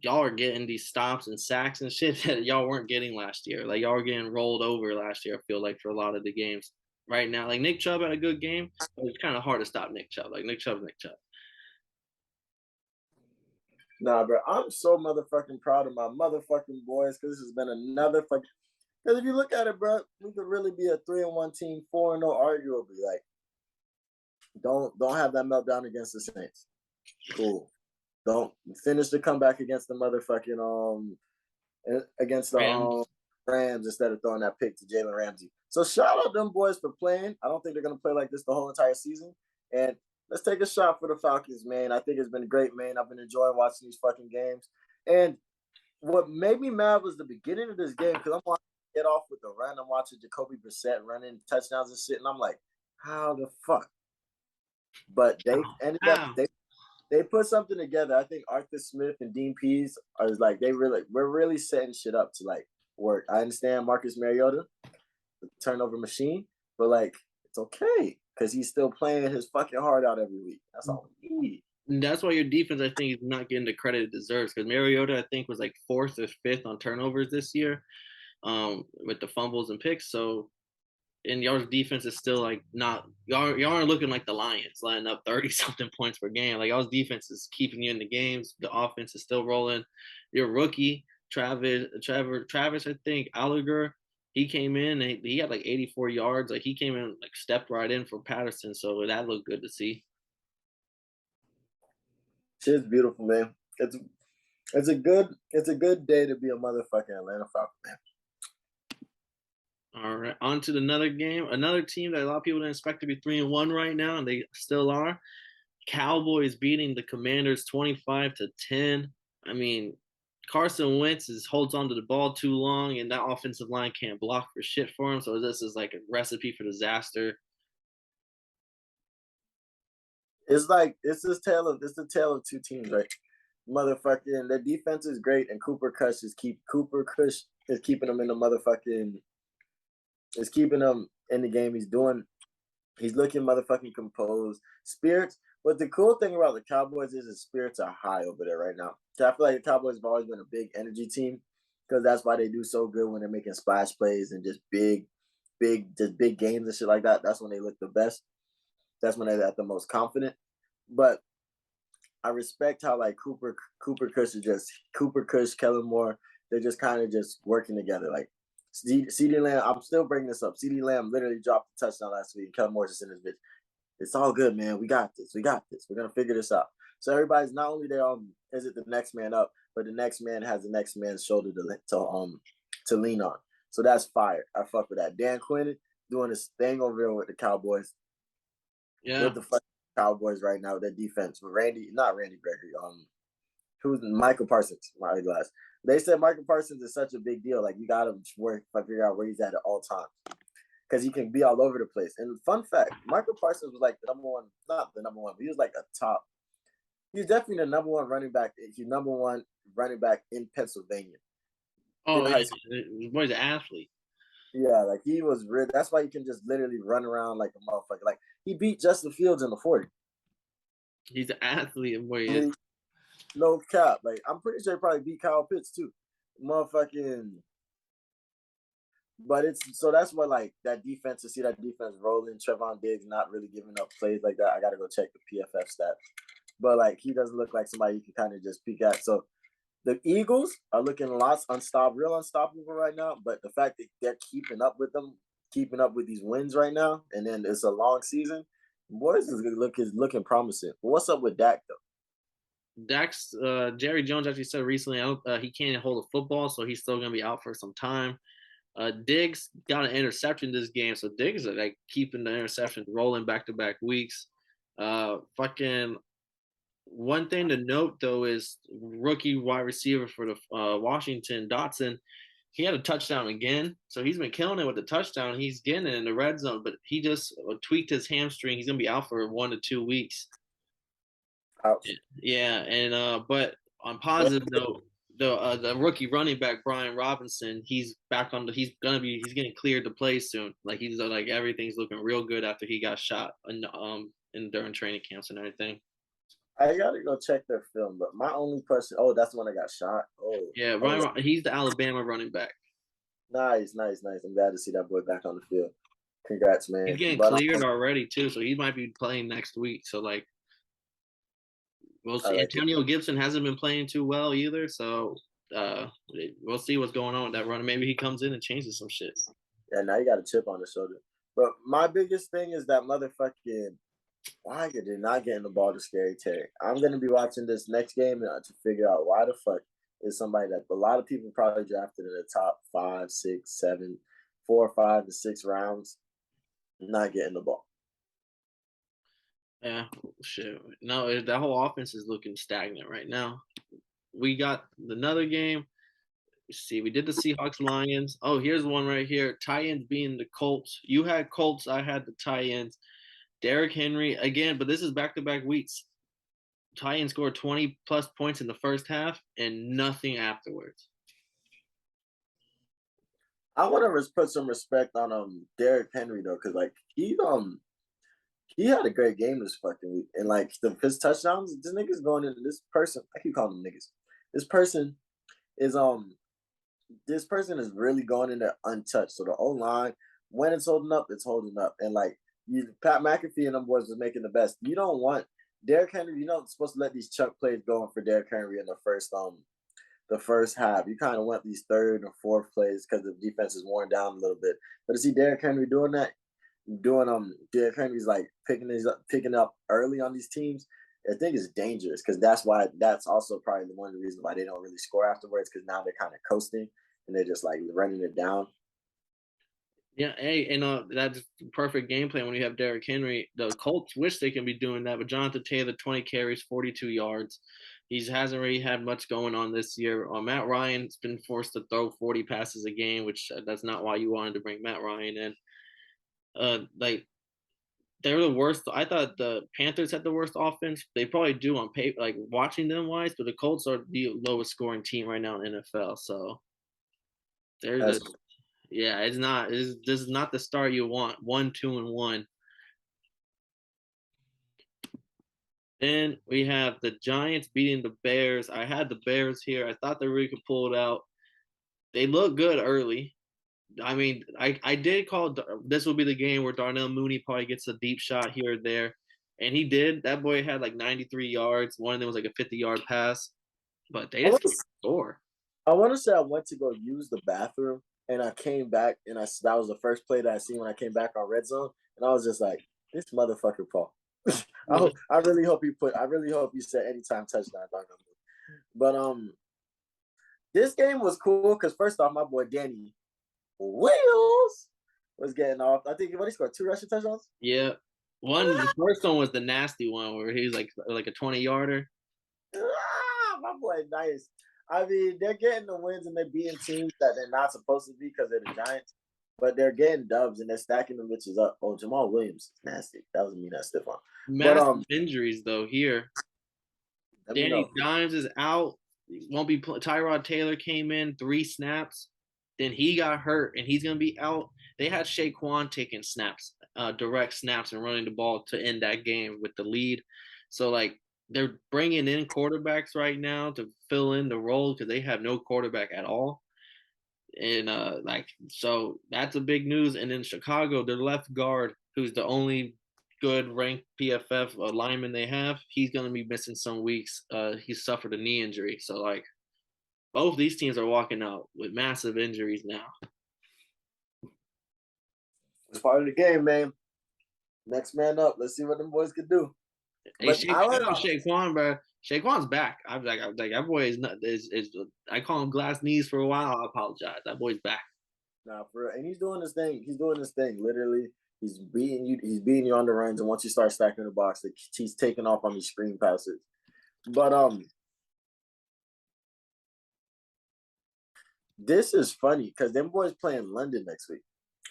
y'all are getting these stops and sacks and shit that y'all weren't getting last year. Like y'all were getting rolled over last year. I feel like for a lot of the games right now. Like Nick Chubb had a good game, but it's kind of hard to stop Nick Chubb. Like Nick Chubb. Nah, bro, I'm so motherfucking proud of my motherfucking boys because this has been another fucking. Because if you look at it, bro, we could really be a 3-1 team, 4-0 arguably. Like, don't have that meltdown against the Saints. Cool. Don't finish the comeback against the motherfucking against the Rams instead of throwing that pick to Jalen Ramsey. So shout out them boys for playing. I don't think they're gonna play like this the whole entire season. And let's take a shot for the Falcons, man. I think it's been great, man. I've been enjoying watching these fucking games. And what made me mad was the beginning of this game because I'm watching get off with the run. I'm watching Jacoby Brissett running touchdowns and shit, and I'm like, how the fuck? But they ended up they put something together. I think Arthur Smith and Dean Pease are like we're really setting shit up to like work. I understand Marcus Mariota, the turnover machine, but like it's okay because he's still playing his fucking heart out every week. That's all we need. And that's why your defense, I think, is not getting the credit it deserves. Because Mariota, I think, was like 4th or 5th on turnovers this year, with the fumbles and picks. So, and y'all's defense is still like not y'all aren't looking like the Lions, lining up 30-something points per game. Like y'all's defense is keeping you in the games. The offense is still rolling. Your rookie Travis, I think Alliger, he came in and he had like 84 yards. Like he came in, like stepped right in for Patterson. So that looked good to see. Shit's beautiful, man. It's a good day to be a motherfucking Atlanta Falcon, man. All right, on to another game. Another team that a lot of people didn't expect to be 3-1 right now, and they still are. Cowboys beating the Commanders 25-10. I mean, Carson Wentz holds on to the ball too long, and that offensive line can't block for shit for him. So this is like a recipe for disaster. It's the tale of two teams, right? Motherfucking their defense is great, and Cooper Kush is keeping them in the motherfucking is keeping them in the game. He's looking motherfucking composed. Spirits. But the cool thing about the Cowboys is the spirits are high over there right now. So I feel like the Cowboys have always been a big energy team because that's why they do so good when they're making splash plays and just big games and shit like that. That's when they look the best. That's when they're at the most confident. But I respect how like Cooper Kush, Kellen Moore, they're just kind of just working together. Like CeeDee Lamb, I'm still bringing this up. CeeDee Lamb literally dropped a touchdown last week. Kellen Moore's just in his bitch. It's all good, man. We got this. We're gonna figure this out. So everybody's not only there is it the next man up, but the next man has the next man's shoulder to lean on. So that's fire. I fuck with that. Dan Quinn doing his thing over there with the Cowboys. Yeah. With the fucking Cowboys right now, their defense. Not Randy Gregory. Who's Michael Parsons? My glass. They said Michael Parsons is such a big deal. Like you gotta figure out where he's at all times. Because he can be all over the place. And fun fact, Michael Parsons was like the number one, not the number one, but he was like a top. He's definitely the number one running back. He's number one running back in Pennsylvania. Oh, yeah. The boy's an athlete. Yeah, like he was real. That's why he can just literally run around like a motherfucker. Like he beat Justin Fields in the 40. He's an athlete, boy. No cap. Like I'm pretty sure he probably beat Kyle Pitts too. Motherfucking. But that's what like that defense to see that defense rolling. Trevon Diggs not really giving up plays like that. I gotta go check the PFF stats. But like he doesn't look like somebody you can kind of just peek at. So the Eagles are looking real unstoppable right now. But the fact that they're keeping up with these wins right now, and then it's a long season, boys is looking promising. But what's up with Dak though? Dak's Jerry Jones actually said recently he can't hold a football, so he's still gonna be out for some time. Diggs got an interception this game, so Diggs is like keeping the interceptions rolling back-to-back weeks. Fucking one thing to note though is rookie wide receiver for the Washington, Dotson. He had a touchdown again, so he's been killing it with the touchdown. He's getting it in the red zone, but he just tweaked his hamstring. He's gonna be out for 1 to 2 weeks. Ouch. Yeah, and but on positive note, the rookie running back Brian Robinson, he's back on he's getting cleared to play soon. Like he's like everything's looking real good after he got shot during training camps and everything. I gotta go check their film. But my only question. Oh, that's the one that got shot. Yeah, Oh, he's the Alabama running back. nice. I'm glad to see that boy back on the field. Congrats, He's man. getting But cleared already too, so he might be playing next week. So like, we'll I see. like it. Antonio Gibson hasn't been playing too well either, so uh, we'll see what's going on with that run. Maybe he comes in and changes some shit. Yeah, now you got a chip on his shoulder. But my biggest thing is that motherfucking why did they not get in the ball to Scary Terry? I'm gonna be watching this next game to figure out why the fuck is somebody that a lot of people probably drafted in the top 5, 6, 7, 4, 5 to 6 rounds not getting the ball. Yeah, shit. No, that whole offense is looking stagnant right now. We got another game. Let's see, we did the Seahawks Lions. Oh, here's one right here. Titans being the Colts. You had Colts, I had the Titans. Derrick Henry again, but this is back-to-back weeks. Titans scored 20 plus points in the first half and nothing afterwards. I want to put some respect on Derrick Henry though, because like he had a great game this fucking week, and like his touchdowns, this nigga's going into this person. I keep calling them niggas. This person is really going in there untouched. So the O line, when it's holding up, it's holding up, and like Pat McAfee and them boys was making the best. You don't want Derrick Henry. You're not supposed to let these chuck plays going for Derrick Henry in the first half. You kind of want these third and fourth plays because the defense is worn down a little bit. But to see Derrick Henry doing that, Derrick Henry's like picking up early on these teams, I think is dangerous because that's also probably one of the reasons why they don't really score afterwards, because now they're kind of coasting and they're just like running it down. Yeah, hey, and that's perfect game plan when you have Derrick Henry. The Colts wish they can be doing that, but Jonathan Taylor, 20 carries, 42 yards. He hasn't really had much going on this year. Matt Ryan's been forced to throw 40 passes a game, which that's not why you wanted to bring Matt Ryan in. Like they're the worst. I thought the Panthers had the worst offense. They probably do on paper, like watching them wise, but the Colts are the lowest scoring team right now in NFL. So they're just, yeah, it's not. This is not the start you want. 1-2-1. Then we have the Giants beating the Bears. I had the Bears here. I thought they really could pull it out. They look good early. I mean, I did call this will be the game where Darnell Mooney probably gets a deep shot here or there. And he did. That boy had like 93 yards. One of them was like a 50-yard pass. But they just score. I want to say I went to go use the bathroom, and I came back, and that was the first play that I seen when I came back on Red Zone. And I was just like, this motherfucker Paul. I really hope you said anytime touchdown, Darnell Mooney. But this game was cool because first off, my boy Danny Wills was getting off. I think he scored 2 rushing touchdowns. Yeah, the first one was the nasty one where he's like a 20-yarder. My boy, nice. I mean, they're getting the wins and they're beating teams that they're not supposed to be because they're the Giants, but they're getting dubs and they're stacking the bitches up. Oh, Jamal Williams is nasty. That was me, that stiff one. Massive injuries though here. Danny Dimes is out. Won't be. Tyrod Taylor came in 3 snaps. Then he got hurt, and he's going to be out. They had Shaquan taking snaps, direct snaps, and running the ball to end that game with the lead. So, like, they're bringing in quarterbacks right now to fill in the role because they have no quarterback at all. And, so that's a big news. And in Chicago, their left guard, who's the only good ranked PFF lineman they have, he's going to be missing some weeks. He suffered a knee injury. So, like, both these teams are walking out with massive injuries now. It's part of the game, man. Next man up. Let's see what them boys can do. Hey, Shaquan, bro. Shaquan's back. I'm like that boy is. I call him glass knees for a while. I apologize. That boy's back. Nah, for real. And he's doing his thing. Literally, he's beating you. He's beating you on the runs. And once you start stacking the box, he's taking off on these screen passes. But this is funny because them boys playing London next week,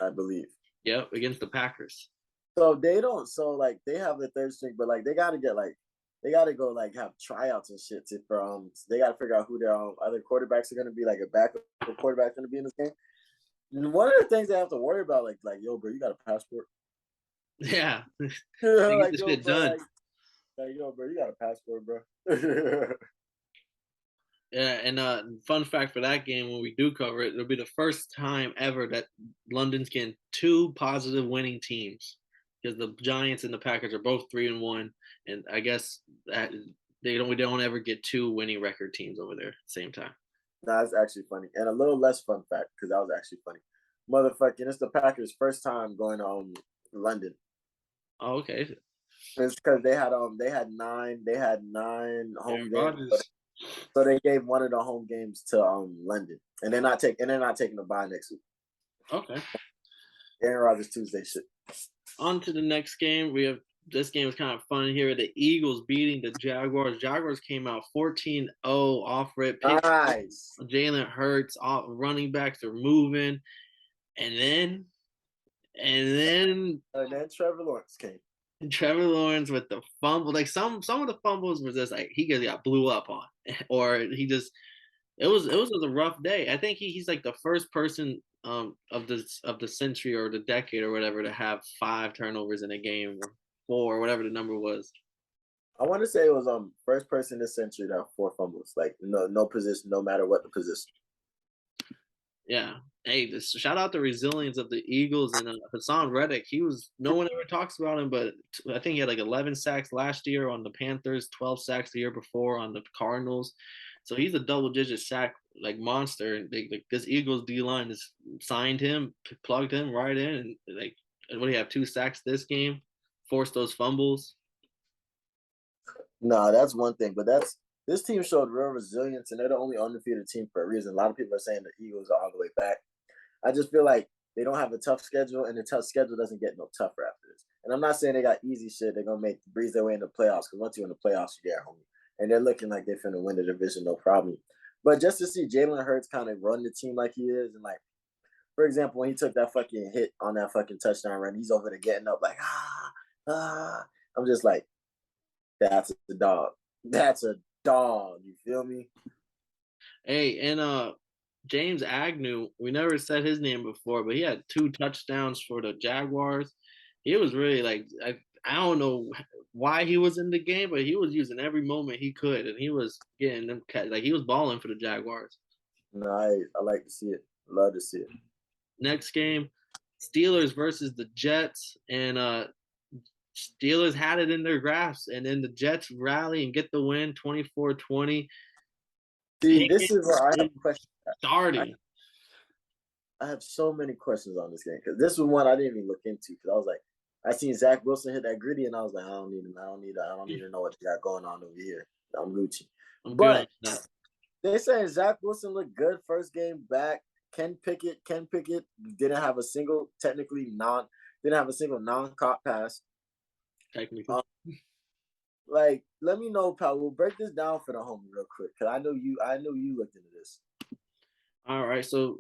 I believe. Yep, against the Packers. So they don't. So like they have the third string, but like they gotta go like have tryouts and shit. They gotta figure out who their other quarterbacks are gonna be. Like a backup quarterback gonna be in this game. And one of the things they have to worry about, like yo, bro, you got a passport? Yeah, like, this shit done. Like, yo, bro, you got a passport, bro. Yeah, and fun fact for that game when we do cover it, it'll be the first time ever that London's getting 2 positive winning teams because the Giants and the Packers are both 3-1, and I guess that we don't ever get 2 winning record teams over there at the same time. Nah, that's actually funny. And a little less fun fact, because that was actually funny. Motherfucking, it's the Packers' first time going to London. Oh, okay. It's because they had nine home games, so they gave one of the home games to London, and they're not taking the bye next week. Okay. Aaron Rodgers Tuesday shit. On to the next game. This game was kind of fun here. The Eagles beating the Jaguars. Jaguars came out 14-0 off rip. Nice. Jalen Hurts, running backs are moving, and then Trevor Lawrence came. Trevor Lawrence with the fumble. Like some of the fumbles was just like he got blew up on, or he just it was a rough day. I think he's like the first person of the century or the decade or whatever to have 5 turnovers in a game, or 4, whatever the number was. I want to say it was first person this century to have 4 fumbles. Like no position, no matter what the position. Yeah. Hey, shout out the resilience of the Eagles and Hassan Reddick. No one ever talks about him, but I think he had like 11 sacks last year on the Panthers, 12 sacks the year before on the Cardinals. So he's a double-digit sack like monster. This Eagles D-line has signed him, plugged him right in, and like what do you have 2 sacks this game? Forced those fumbles. No, that's one thing, but this team showed real resilience, and they're the only undefeated team for a reason. A lot of people are saying the Eagles are all the way back. I just feel like they don't have a tough schedule, and the tough schedule doesn't get no tougher after this. And I'm not saying they got easy shit. They're gonna breeze their way into playoffs, because once you're in the playoffs, you're there, homie. And they're looking like they're finna win the division, no problem. But just to see Jalen Hurts kind of run the team like he is, and like, for example, when he took that fucking hit on that fucking touchdown run, he's over there getting up like I'm just like, that's a dog. That's a dog. You feel me? Hey, and James Agnew, we never said his name before, but he had 2 touchdowns for the Jaguars. He was really like I don't know why he was in the game, but he was using every moment he could, and he was getting them like he was balling for the Jaguars. Nice. I like to see it. Love to see it. Next game, Steelers versus the Jets, and Steelers had it in their grasp, and then the Jets rally and get the win, 24-20. See, this is where I have questions. Starting. I have so many questions on this game, because this was one I didn't even look into, because I was like, I seen Zach Wilson hit that gritty, and I was like, I don't need to know what they got going on over here. I'm Gucci. But they're saying Zach Wilson looked good first game back. Kenny Pickett didn't have a single non-caught pass. Technically. Like, let me know, pal. We'll break this down for the homie real quick, because I know you looked into this. All right, so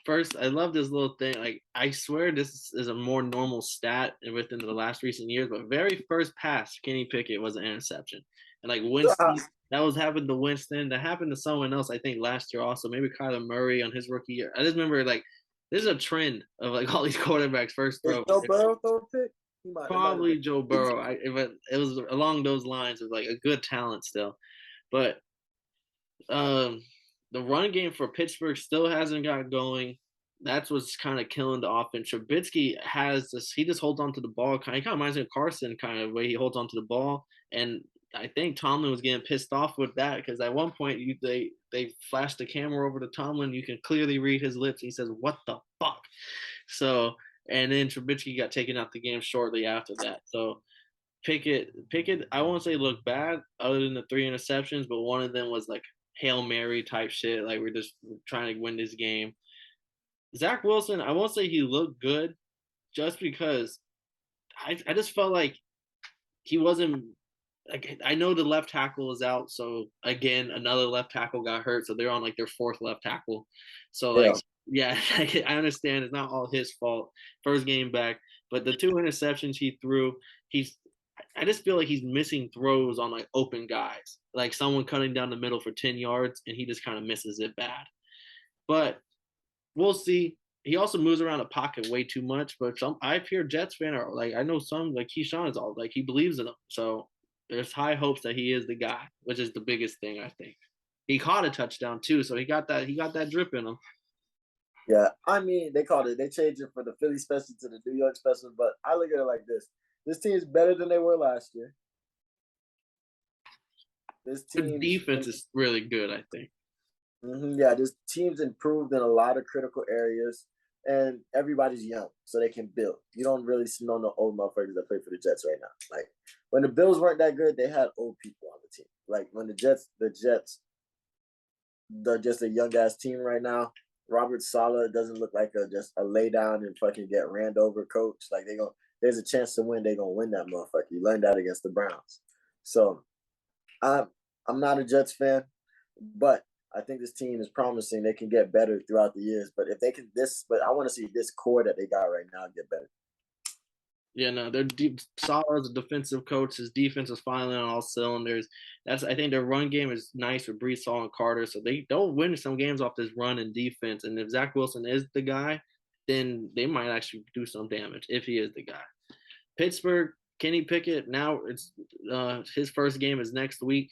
first, I love this little thing. Like, I swear this is a more normal stat within the last recent years, but very first pass, Kenny Pickett was an interception. And like Winston, that was happened to Winston. That happened to someone else, I think, last year also. Maybe Kyler Murray on his rookie year. I just remember, like, there's a trend of like all these quarterbacks first throw. Joe Burrow throw a pick? Probably Joe Burrow. It was along those lines of like a good talent still. But the run game for Pittsburgh still hasn't got going. That's what's kind of killing the offense. Trubisky has this. He just holds on to the ball. He kind of reminds me of Carson, kind of way he holds on to the ball. And I think Tomlin was getting pissed off with that, because at one point they flashed the camera over to Tomlin. You can clearly read his lips. He says, "What the fuck?" So, and then Trubisky got taken out the game shortly after that. So Pickett, I won't say looked bad other than the 3 interceptions, but one of them was like Hail Mary type shit. Like, we're trying to win this game. Zach Wilson, I won't say he looked good, just because I just felt like he wasn't like, I know the left tackle is out, so again another left tackle got hurt, so they're on like their 4th left tackle. So like yeah, I understand it's not all his fault. First game back, but the 2 interceptions he threw, I just feel like he's missing throws on like open guys, like someone cutting down the middle for 10 yards, and he just kind of misses it bad. But we'll see. He also moves around the pocket way too much, but I hear Jets fan are like, I know some like Keyshawn is all like he believes in him. So there's high hopes that he is the guy, which is the biggest thing I think. He caught a touchdown too, so he got that drip in him. Yeah, I mean, they changed it for the Philly special to the New York special, but I look at it like this. This team is better than they were last year. This The defense is really good, I think. Yeah, this team's improved in a lot of critical areas, and everybody's young, so they can build. You don't really see no old motherfuckers that play for the Jets right now. Like, when the Bills weren't that good, they had old people on the team. Like, when the Jets, they're just a young ass team right now. Robert Saleh doesn't look like just a lay down and fucking get ran over coach. Like, there's a chance to win. They're gonna win that motherfucker. You learned that against the Browns. So I'm not a Jets fan, but I think this team is promising. They can get better throughout the years. But if they can but I want to see this core that they got right now get better. Yeah, no, they're deep. Saleh as a defensive coach. His defense is finally on all cylinders. I think their run game is nice with Brees Hall and Carter, so they'll win some games off this run and defense. And if Zach Wilson is the guy, then they might actually do some damage if he is the guy. Pittsburgh, Kenny Pickett. Now it's his first game is next week.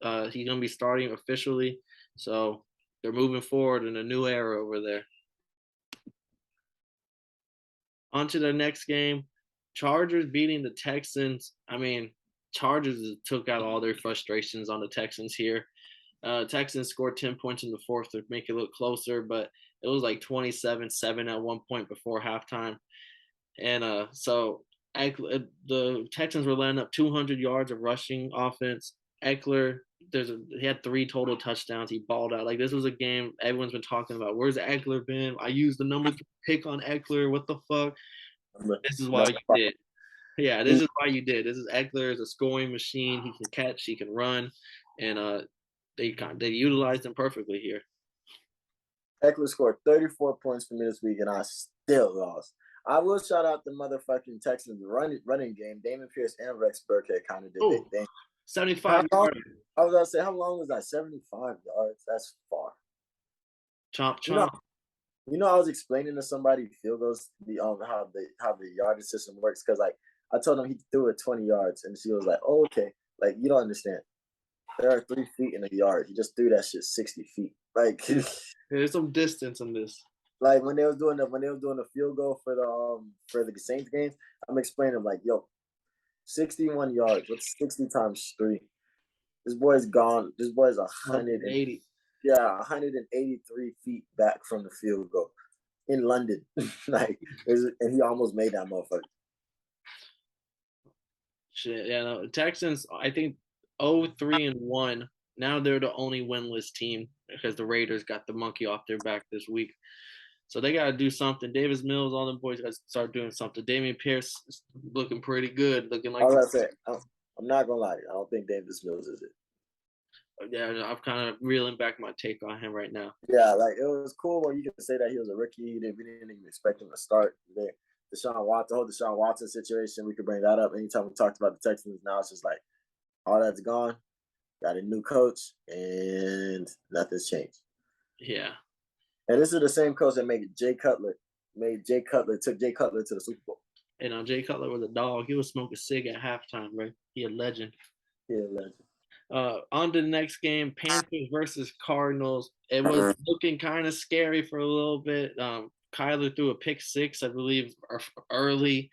He's gonna be starting officially, so they're moving forward in a new era over there. On to the next game. Chargers beating the Texans. I mean, Chargers took out all their frustrations on the Texans here. Texans scored 10 points in the fourth to make it look closer, but it was like 27-7 at one point before halftime. And so the Texans were landing up 200 yards of rushing offense. Eckler, he had 3 total touchdowns. He balled out. Like, this was a game everyone's been talking about. Where's Eckler been? I used the number 3 pick on Eckler. What the fuck? This is why you did. Yeah, this is why you did. This is Eckler is a scoring machine. He can catch, he can run, and they utilized him perfectly here. Eckler scored 34 points for me this week, and I still lost. I will shout out the motherfucking Texans running game. Damon Pierce and Rex Burkhead kind of did their thing. 75 yards. I was gonna say, how long was that? 75 yards. That's far. Chomp chomp. You know, I was explaining to somebody field goals, how the yardage system works, because like I told him he threw it 20 yards, and she was like, "Oh, okay." Like, you don't understand. There are 3 feet in a yard. He just threw that shit 60 feet. Like, there's some distance in this. Like, when they was doing the field goal for the Saints games, I'm explaining them like, yo, 61 yards. What's 60 times 3? This boy's gone. This boy's 180. Yeah, 183 feet back from the field goal in London. And he almost made that motherfucker. Shit, yeah, no. Texans, I think 0-3-1. Now they're the only winless team because the Raiders got the monkey off their back this week. So they got to do something. Davis Mills, all them boys got to start doing something. Damian Pierce is looking pretty good, looking like. I'm not gonna lie to you. I don't think Davis Mills is it. Yeah, I'm kind of reeling back my take on him right now. Yeah, like, it was cool when you could say that he was a rookie. We didn't even expect him to start. The whole Deshaun Watson situation, we could bring that up anytime we talked about the Texans. Now it's just like all that's gone. Got a new coach, and nothing's changed. Yeah. And this is the same coach that took Jay Cutler to the Super Bowl. And Jay Cutler was a dog. He was smoking a cig at halftime, right? He a legend. On to the next game, Panthers versus Cardinals. It was looking kind of scary for a little bit. Kyler threw a pick 6, I believe, early.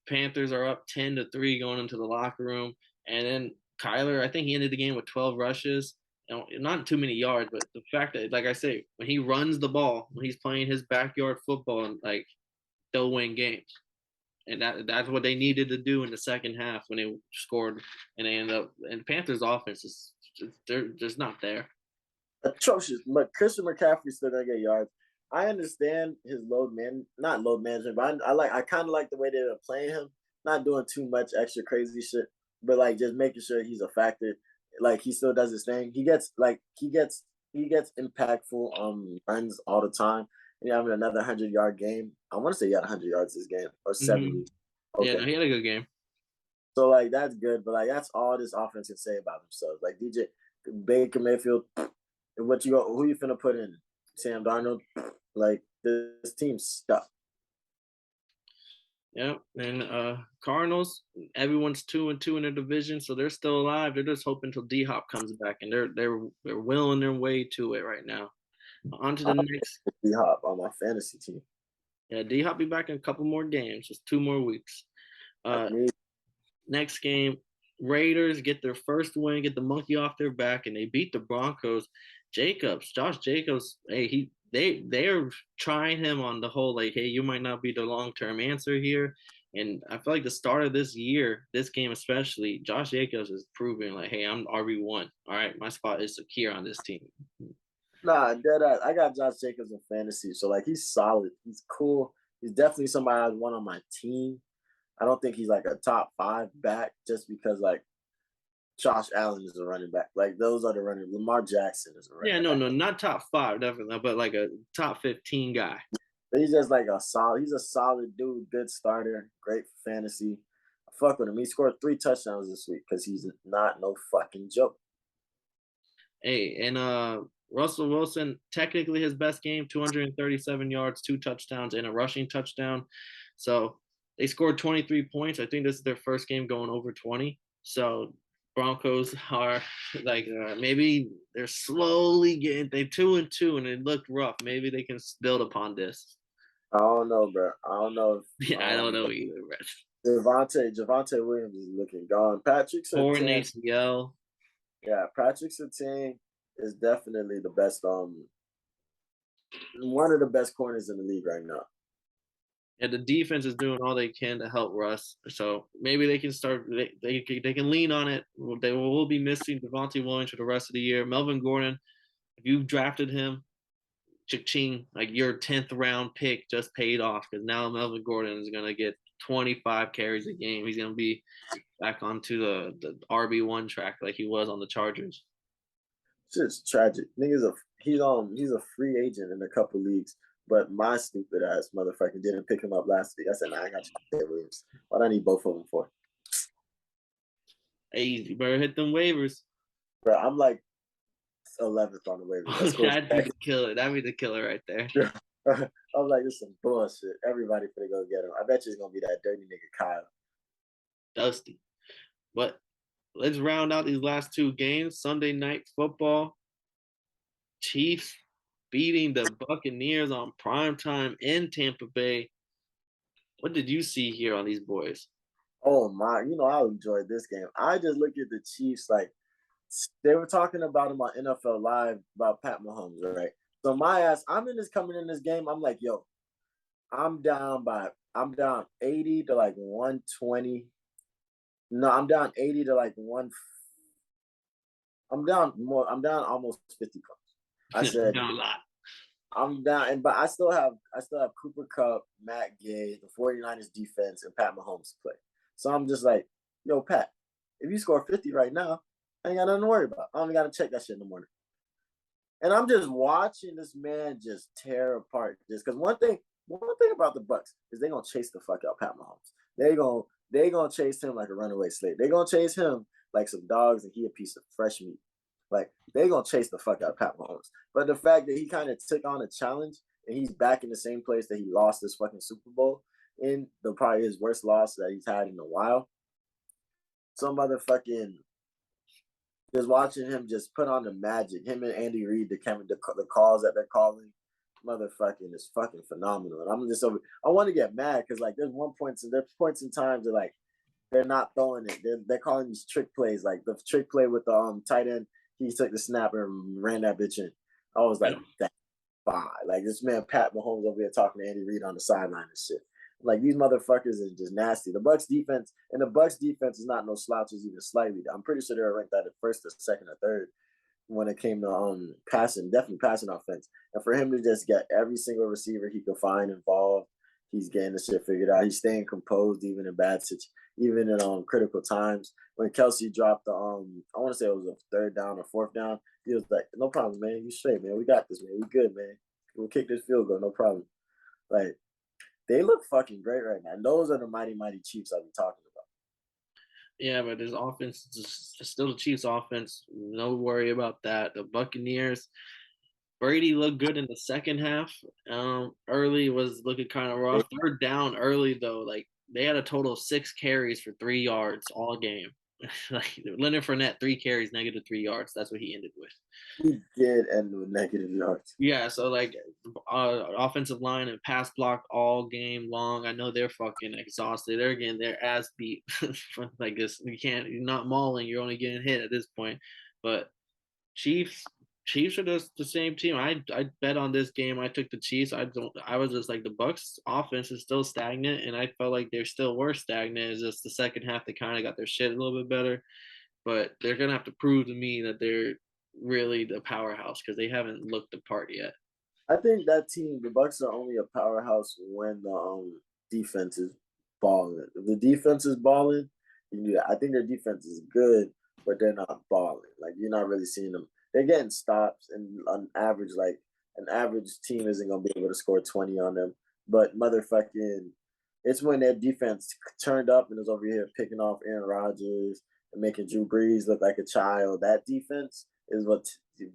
Panthers are up 10-3 going into the locker room. And then Kyler, I think he ended the game with 12 rushes. Not too many yards, but the fact that, like I say, when he runs the ball, when he's playing his backyard football, like, they'll win games. And that's what they needed to do in the second half when they scored, and they ended up. And Panthers' offense is just not there. Atrocious. But Christian McCaffrey's still gonna get yards. I understand his not load management, but I kind of like the way they were playing him, not doing too much extra crazy shit, but like just making sure he's a factor. Like, he still does his thing. He gets impactful runs all the time. And having another 100-yard game. I want to say he had 100 yards this game, or 70. Okay. Yeah, he had a good game. So, like, that's good, but like, that's all this offense can say about themselves. Like, DJ Baker Mayfield, who you finna put in? Sam Darnold? Like, this team's stuck. Yeah, and Cardinals, everyone's 2-2 in their division, so they're still alive. They're just hoping until D-Hop comes back, and they're willing their way to it right now. On to the next. D-Hop on my fantasy team. Yeah, D-Hop be back in a couple more games, just 2 more weeks. Next game, Raiders get their first win, get the monkey off their back, and they beat the Broncos. Josh Jacobs, hey, they're trying him on the whole, like, hey, you might not be the long-term answer here. And I feel like the start of this year, this game especially, Josh Jacobs is proving like, hey, I'm RB1. All right, my spot is secure on this team. Nah, deadass. I got Josh Jacobs in fantasy, so like he's solid. He's cool. He's definitely somebody I'd want on my team. I don't think he's like a top 5 back just because like Josh Allen is a running back. Like those are the running. Lamar Jackson is a running back. No, not top 5 definitely, but like a top 15 guy. But he's just like a solid. He's a solid dude, good starter, great for fantasy. I fuck with him. He scored 3 touchdowns this week because he's not no fucking joke. Hey, and Russell Wilson, technically his best game, 237 yards, 2 touchdowns, and a rushing touchdown. So they scored 23 points. I think this is their first game going over 20. So Broncos are like maybe they're slowly getting. They're 2-2 and it looked rough. Maybe they can build upon this. I don't know, bro. I don't know. I don't know either, bro. Javonte Williams is looking gone. Patrick Torn ACL. Yeah, Patrick Surtain is definitely the best. One of the best corners in the league right now. And the defense is doing all they can to help Russ. So maybe they can start. They can lean on it. They will be missing Devontae Williams for the rest of the year. Melvin Gordon, if you drafted him, cha-ching, like your 10th round pick just paid off because now Melvin Gordon is gonna get 25 carries a game. He's gonna be back onto the RB1 track like he was on the Chargers. It's just tragic. He's a free agent in a couple leagues. But my stupid ass motherfucker didn't pick him up last week. I said, nah, I got you, Williams. What I need both of them for? Hey, you better hit them waivers. Bro, I'm like 11th on the waivers. That'd be the killer. That'd be the killer right there. I'm like, this is some bullshit. Everybody finna go get him. I bet you it's gonna be that dirty nigga Kyle. Dusty. But let's round out these last 2 games. Sunday night football. Chiefs beating the Buccaneers on primetime in Tampa Bay. What did you see here on these boys? Oh my, I enjoyed this game. I just look at the Chiefs like they were talking about him on NFL Live about Pat Mahomes, right? So my ass, coming in this game, I'm like, yo, I'm down 80 to like 120. No, I'm down 80 to like I'm down almost 50 points. I said a lot. I'm down, but I still have Cooper Kupp, Matt Gay, the 49ers defense, and Pat Mahomes to play. So I'm just like, yo, Pat, if you score 50 right now, I ain't got nothing to worry about. I only got to check that shit in the morning. And I'm just watching this man just tear apart this. Because one thing about the Bucs is they gonna chase the fuck out Pat Mahomes. They gonna chase him like a runaway slave. They gonna chase him like some dogs and he a piece of fresh meat. Like, they gonna chase the fuck out of Pat Mahomes. But the fact that he kind of took on a challenge and he's back in the same place that he lost this fucking Super Bowl in, probably his worst loss that he's had in a while. Some motherfucking just watching him just put on the magic. Him and Andy Reid, the calls that they're calling, motherfucking is fucking phenomenal. And I'm just I want to get mad because like there's points in time that like they're not throwing it. They're calling these trick plays, like the trick play with the tight end. He took the snap and ran that bitch in. I was like, that's fine. Like this man Pat Mahomes over here talking to Andy Reid on the sideline and shit. Like these motherfuckers are just nasty. The Bucs defense is not no slouches even slightly. I'm pretty sure they're ranked at first or second or third when it came to definitely passing offense. And for him to just get every single receiver he could find involved, he's getting the shit figured out. He's staying composed even in critical times. When Kelsey dropped the I want to say it was a 3rd down or 4th down, he was like, no problem, man. You straight, man. We got this, man. We good, man. We'll kick this field goal, no problem. Like, they look fucking great right now. And those are the mighty, mighty Chiefs I've been talking about. Yeah, but his offense is still the Chiefs' offense. No worry about that. The Buccaneers, Brady looked good in the second half. Early was looking kind of rough. They're down early, though. Like, they had a total of 6 carries for 3 yards all game. Like Leonard Fournette, 3 carries, -3 yards. That's what he ended with. He did end with negative yards. Yeah, so like offensive line and pass block all game long. I know they're fucking exhausted. They're getting their ass beat. Like this, you're not mauling. You're only getting hit at this point. But Chiefs, Chiefs are just the same team. I bet on this game. I took the Chiefs. I was just like the Bucks offense is still stagnant, and I felt like they still were stagnant. It's just the second half they kind of got their shit a little bit better. But they're gonna have to prove to me that they're really the powerhouse because they haven't looked the part yet. I think that team, the Bucks, are only a powerhouse when the defense is balling. If the defense is balling, you do that. I think their defense is good, but they're not balling. Like you're not really seeing them. They're getting stops, and on average, like an average team isn't gonna be able to score 20 on them. But motherfucking, it's when their defense turned up and is over here picking off Aaron Rodgers and making Drew Brees look like a child. That defense is what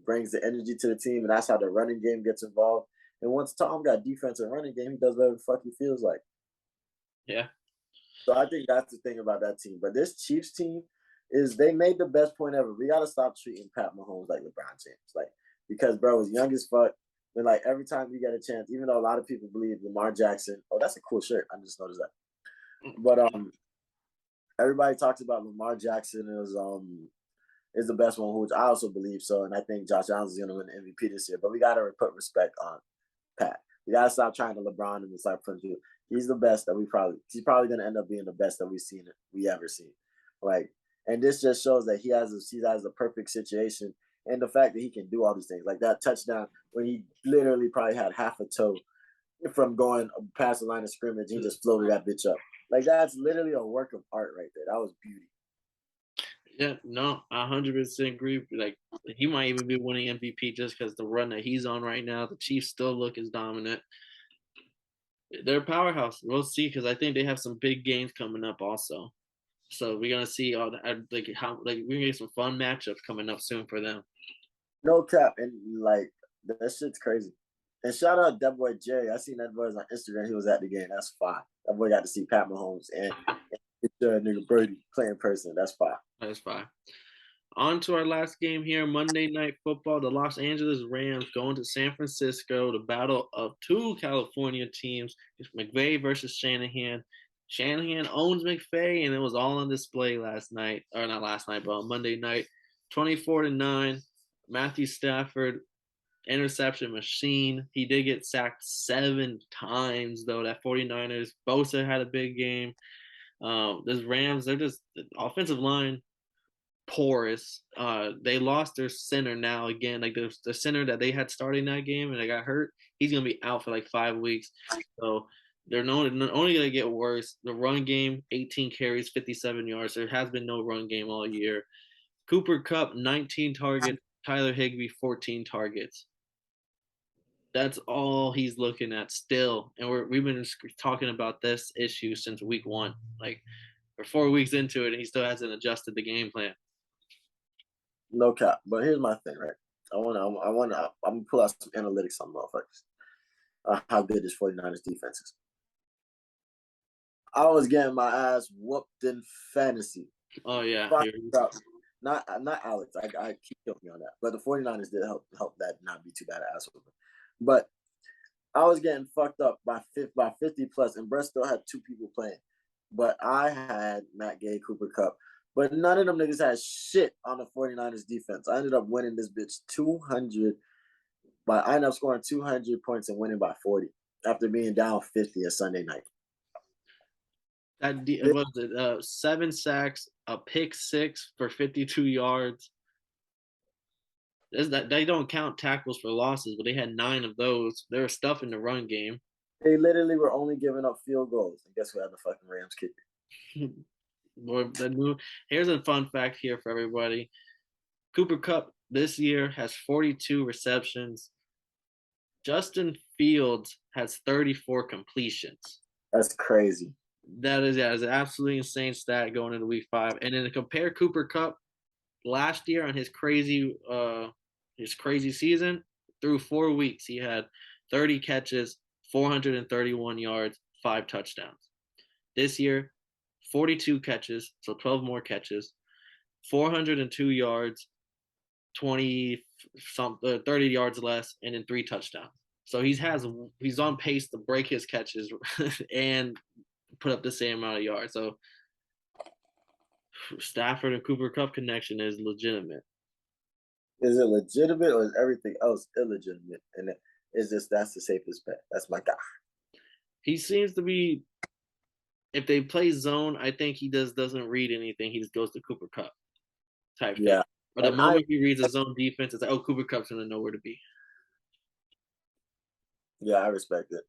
brings the energy to the team, and that's how the running game gets involved. And once Tom got defense and running game, he does whatever the fuck he feels like. Yeah. So I think that's the thing about that team. But this Chiefs team is they made the best point ever. We gotta stop treating Pat Mahomes like LeBron James, like because bro is young as fuck. But like every time you get a chance, even though a lot of people believe Lamar Jackson, oh that's a cool shirt. I just noticed that. But everybody talks about Lamar Jackson is the best one, which I also believe so. And I think Josh Allen is going to win the MVP this year. But we got to put respect on Pat. We got to stop trying to LeBron him and start putting you. He's the best that he's probably going to end up being the best that we ever seen. Like, and this just shows that he has the perfect situation. And the fact that he can do all these things, like that touchdown when he literally probably had half a toe from going past the line of scrimmage, he just floated that bitch up. Like that's literally a work of art right there. That was beauty. Yeah, no, 100% agree. Like he might even be winning MVP just because the run that he's on right now. The Chiefs still look as dominant. They're a powerhouse. We'll see because I think they have some big games coming up also. So we're gonna see all the we're gonna get some fun matchups coming up soon for them. No cap, and like that shit's crazy. And shout out that boy Jay. I seen that boy on Instagram. He was at the game. That's fine. That boy got to see Pat Mahomes and nigga Brady play in person. That's fine. That's fine. On to our last game here, Monday Night Football. The Los Angeles Rams going to San Francisco, the battle of 2 California teams. It's McVay versus Shanahan. Shanahan owns McVay, and it was all on display last night, or not last night, but on Monday night, 24-9. Matthew Stafford, interception machine. He did get sacked 7 times, though. That 49ers, Bosa had a big game. This Rams, they're just the offensive line porous. They lost their center now again. Like the center that they had starting that game and they got hurt, he's gonna be out for like 5 weeks. So they're not only gonna get worse. The run game, 18 carries, 57 yards. There has been no run game all year. Cooper Kupp, 19 targets. Tyler Higbee, 14 targets. That's all he's looking at still. And we've been talking about this issue since week 1. Like we're 4 weeks into it and he still hasn't adjusted the game plan. No cap. But here's my thing, right? I'm gonna pull out some analytics on motherfuckers. How good this 49ers defense is. I was getting my ass whooped in fantasy. Oh yeah. Not Alex. I keep killing me on that. But the 49ers did help that not be too bad at ass whooping. But I was getting fucked up by 50 plus, and Brett still had 2 people playing. But I had Matt Gay, Cooper Kupp. But none of them niggas had shit on the 49ers defense. I ended up winning this bitch 200. But I ended up scoring 200 points and winning by 40 after being down 50 a Sunday night. That was it. 7 sacks, a pick 6 for 52 yards. They don't count tackles for losses, but they had 9 of those. There was stuff in the run game. They literally were only giving up field goals. And guess who had the fucking Rams kicker? Here's a fun fact here for everybody. Cooper Kupp this year has 42 receptions. Justin Fields has 34 completions. That's crazy. That is an absolutely insane stat going into week 5. And then to compare Cooper Kupp last year on his crazy season, through 4 weeks, he had 30 catches, 431 yards, 5 touchdowns. This year, 42 catches, so 12 more catches, 402 yards, 30 yards less, and then 3 touchdowns. So he's on pace to break his catches and put up the same amount of yards. So Stafford and Cooper Kupp connection is legitimate. Is it legitimate or is everything else illegitimate? And it's just that's the safest bet. That's my guy. He seems to be. If they play zone, I think he doesn't read anything. He just goes to Cooper Kupp type thing. But the moment he reads a zone defense, it's like, oh, Cooper Kupp's gonna know where to be. Yeah, I respect it.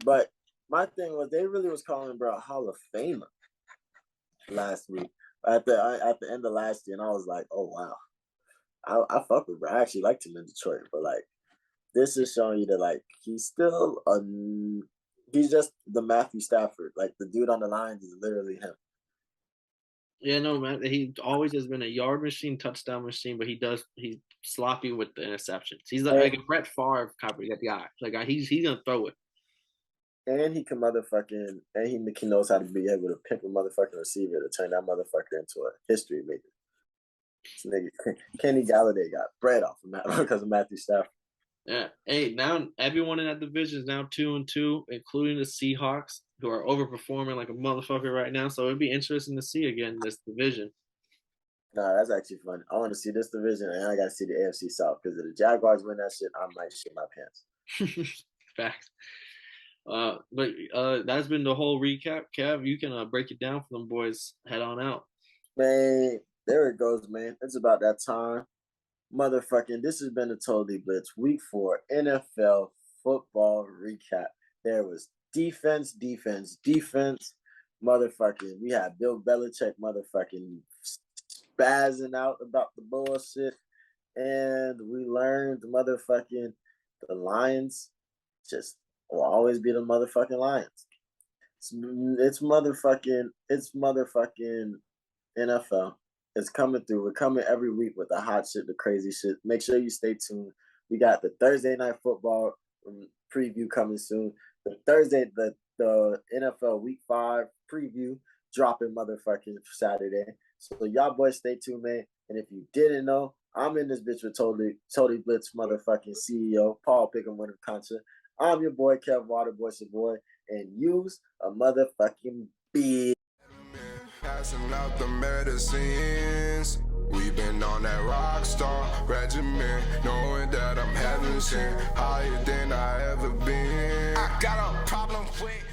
But my thing was they really was calling bro a Hall of Famer last week at the end of last year, and I was like, oh wow, I fuck with bro. I actually liked him in Detroit, but like this is showing you that like he's still he's just the Matthew Stafford. Like the dude on the lines is literally him. Yeah, no, man. He always has been a yard machine, touchdown machine, but he's sloppy with the interceptions. He's like a Brett Favre copy that guy. Like he's gonna throw it. And he can he knows how to be able to pimp a motherfucking receiver to turn that motherfucker into a history maker. This nigga Kenny Galladay got bread off of that because of Matthew Stafford. Yeah. Hey, now everyone in that division is now 2-2, including the Seahawks, who are overperforming like a motherfucker right now. So it'd be interesting to see again this division. Nah, that's actually fun. I want to see this division, and I got to see the AFC South because if the Jaguars win that shit, I might shit my pants. Facts. But that's been the whole recap. Kev, you can break it down for them boys. Head on out. Man, there it goes, man. It's about that time. Motherfucking, this has been the Totally Blitz Week 4 NFL football recap. There was defense. Motherfucking, we had Bill Belichick motherfucking spazzing out about the bullshit. And we learned motherfucking the Lions just will always be the motherfucking Lions. It's motherfucking NFL. It's coming through. We're coming every week with the hot shit, the crazy shit. Make sure you stay tuned. We got the Thursday night football preview coming soon. The NFL Week 5 preview dropping motherfucking Saturday. So y'all boys stay tuned, man. And if you didn't know, I'm in this bitch with Totally Blitz motherfucking CEO, Paul Pickett Winter Concert. I'm your boy, Kev Waterboy, your boy, and use a motherfucking beat. Passing out the medicines. We've been on that rock star regimen, knowing that I'm heaven sent, higher than I ever been. I got a problem with